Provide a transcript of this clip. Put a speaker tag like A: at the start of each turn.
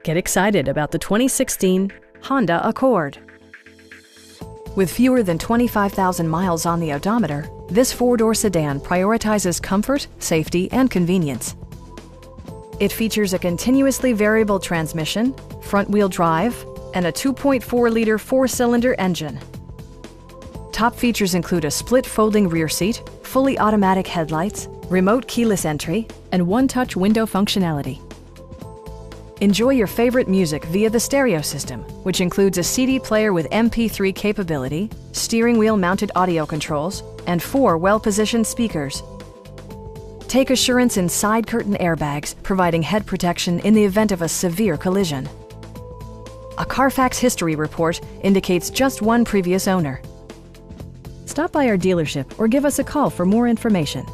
A: Get excited about the 2016 Honda Accord. With fewer than 25,000 miles on the odometer, this four-door sedan prioritizes comfort, safety, and convenience. It features a continuously variable transmission, front-wheel drive, and a 2.4-liter four-cylinder engine. Top features include a split folding rear seat, fully automatic headlights, remote keyless entry, and one-touch window functionality. Enjoy your favorite music via the stereo system, which includes a CD player with MP3 capability, steering wheel mounted audio controls, and 4 well-positioned speakers. Take assurance in side curtain airbags, providing head protection in the event of a severe collision. A Carfax history report indicates just one previous owner. Stop by our dealership or give us a call for more information.